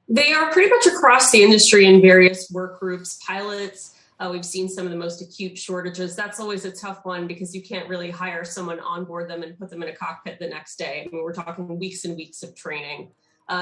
They are pretty much across the industry in various work groups. Pilots, we've seen some of the most acute shortages. That's always a tough one because you can't really hire someone, onboard them, and put them in a cockpit the next day. I mean, we're talking weeks and weeks of training.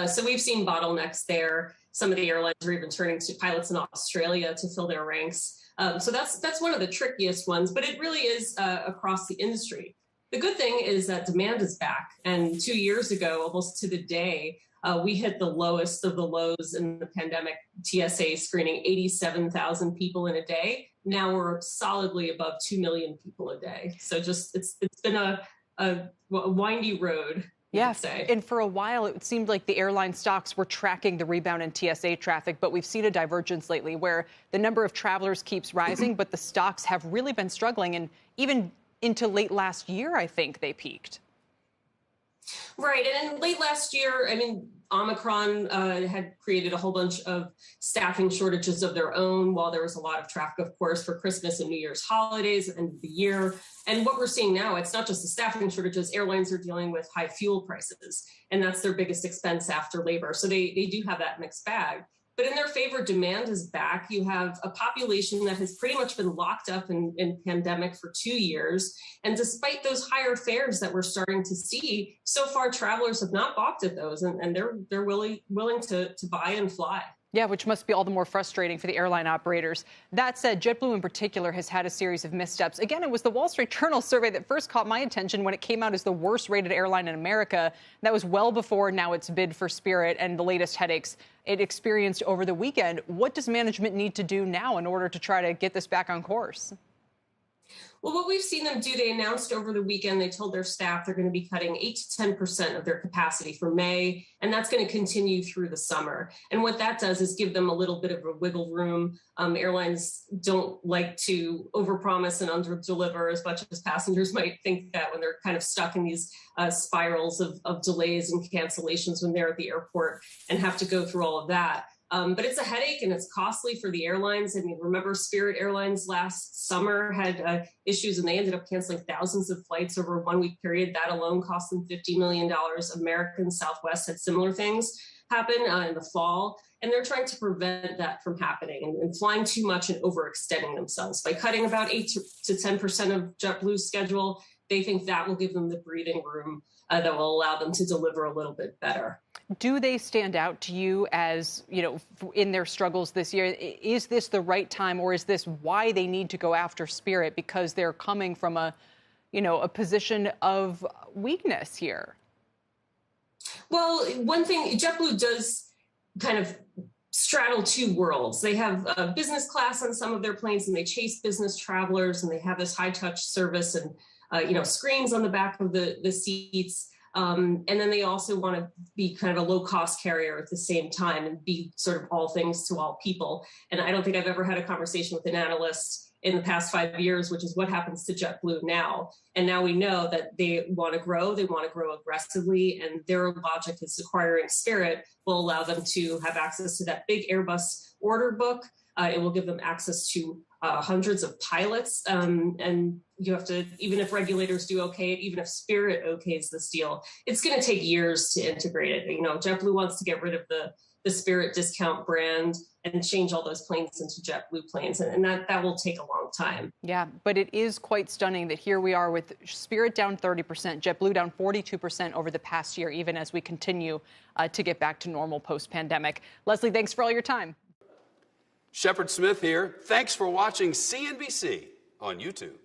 So we've seen bottlenecks there. Some of the airlines are even turning to pilots in Australia to fill their ranks. So that's one of the trickiest ones, but it really is across the industry. The good thing is that demand is back. And 2 years ago, almost to the day, we hit the lowest of the lows in the pandemic. TSA screening 87,000 people in a day. Now we're solidly above 2 million people a day. So just it's been a windy road. Yeah, and for a while, it seemed like the airline stocks were tracking the rebound in TSA traffic, but we've seen a divergence lately where the number of travelers keeps rising, but the stocks have really been struggling. And even into late last year, I think they peaked. Right. And in late last year, I mean, Omicron had created a whole bunch of staffing shortages of their own, while there was a lot of traffic, of course, for Christmas and New Year's holidays and the year. And what we're seeing now, it's not just the staffing shortages. Airlines are dealing with high fuel prices, and that's their biggest expense after labor. So they do have that mixed bag. But in their favor, demand is back. You have a population that has pretty much been locked up in pandemic for 2 years. And despite those higher fares that we're starting to see, so far travelers have not balked at those, and they're willing to buy and fly. Yeah, which must be all the more frustrating for the airline operators. That said, JetBlue in particular has had a series of missteps. Again, it was the Wall Street Journal survey that first caught my attention when it came out as the worst rated airline in America. That was well before now its bid for Spirit and the latest headaches it experienced over the weekend. What does management need to do now in order to try to get this back on course? Well, what we've seen them do, they announced over the weekend, they told their staff they're going to be cutting 8 to 10% of their capacity for May, and that's going to continue through the summer. And what that does is give them a little bit of a wiggle room. Airlines don't like to overpromise and underdeliver as much as passengers might think that when they're kind of stuck in these spirals of delays and cancellations when they're at the airport and have to go through all of that. But it's a headache and it's costly for the airlines. I mean, remember Spirit Airlines last summer had issues and they ended up canceling thousands of flights over a 1 week period. That alone cost them $50 million. American Southwest had similar things happen in the fall. And they're trying to prevent that from happening and flying too much and overextending themselves. By cutting about 8 to 10% of JetBlue's schedule, they think that will give them the breathing room that will allow them to deliver a little bit better. Do they stand out to you as, you know, in their struggles this year? Is this the right time, or is this why they need to go after Spirit, because they're coming from a position of weakness here? Well, one thing, JetBlue does kind of straddle two worlds. They have business class on some of their planes, and they chase business travelers, and they have this high touch service and screens on the back of the seats. And then they also want to be kind of a low-cost carrier at the same time and be sort of all things to all people. And I don't think I've ever had a conversation with an analyst in the past 5 years, which is what happens to JetBlue now. And now we know that they want to grow aggressively, and their logic is acquiring Spirit will allow them to have access to that big Airbus order book. It will give them access to hundreds of pilots, and you have to, even if regulators do okay it, even if Spirit okays this deal, it's going to take years to integrate it. You know, JetBlue wants to get rid of the Spirit discount brand and change all those planes into JetBlue planes, and that will take a long time. Yeah, but it is quite stunning that here we are with Spirit down 30%, JetBlue down 42% over the past year, even as we continue to get back to normal post-pandemic. Leslie, thanks for all your time. Shepard Smith here. Thanks for watching CNBC on YouTube.